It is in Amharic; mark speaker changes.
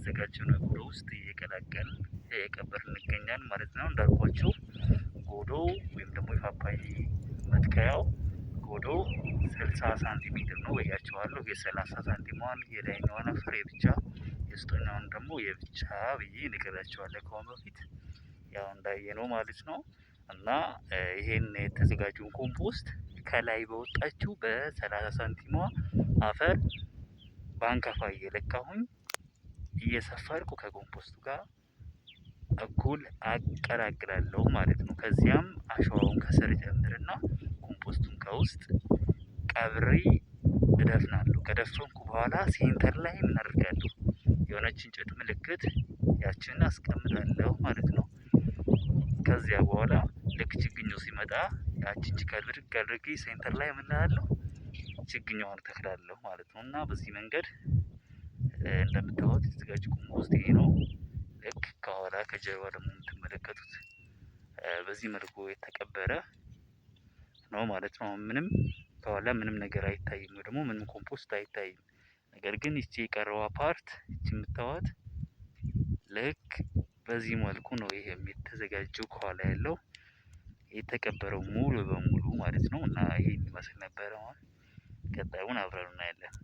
Speaker 1: ያዘጋጀነው ጎዶ ውስጥ እየቀላቀልን እየቀበርን እንገኛለን ማለት ነው። እንዳልኳችሁ ጎዶ ወይም ደግሞ የፓፓዬ መትከያው ጎዶ 60 ሳንቲሜትር ነው ብያቸዋለሁ። የ30 ሳንቲሟን የላይኛዋን ፍሬ ብቻ የውስጠኛውን ደግሞ የብቻ ብዬ ነግሬያቸዋለሁ ከአሁን በፊት ያው እንዳየነው ማለት ነው። እና ይሄን የተዘጋጀውን ኮምፖስት ከላይ በወጣችው በ30 ሳንቲሟ አፈር በአንከፋ እየለካሁኝ እየሰፈርኩ ከኮምፖስቱ ጋር እኩል አቀላቅላለሁ ማለት ነው። ከዚያም አሸዋውን ከስር ጨምርና ኮምፖስቱን ከውስጥ ቀብሬ እደፍናለሁ። ከደፈንኩ በኋላ ሴንተር ላይ ምን አደርጋለሁ? የሆነች እንጨት ምልክት ያችን አስቀምጣለሁ ማለት ነው። ከዚያ በኋላ ልክ ችግኙ ሲመጣ ያችን ብድግ አድርጌ ሴንተር ላይ ምን እላለሁ? ችግኛውን እተክላለሁ ማለት ነው። እና በዚህ መንገድ እንደምታዩት የተዘጋጀ ኮምፖስት ይሄ ነው። ልክ ከኋላ ከጀርባ ደግሞ የምትመለከቱት በዚህ መልኩ የተቀበረ ነው ማለት ነው። ምንም ከኋላ ምንም ነገር አይታይም ወይ ደግሞ ምንም ኮምፖስት አይታይም። ነገር ግን ይቺ የቀረዋ ፓርት ይቺ የምታዩት ልክ በዚህ መልኩ ነው ይሄም የተዘጋጀው ከኋላ ያለው የተቀበረው ሙሉ በሙሉ ማለት ነው። እና ይሄን ይመስል ነበረ። ቀጣዩን አብረን እናያለን።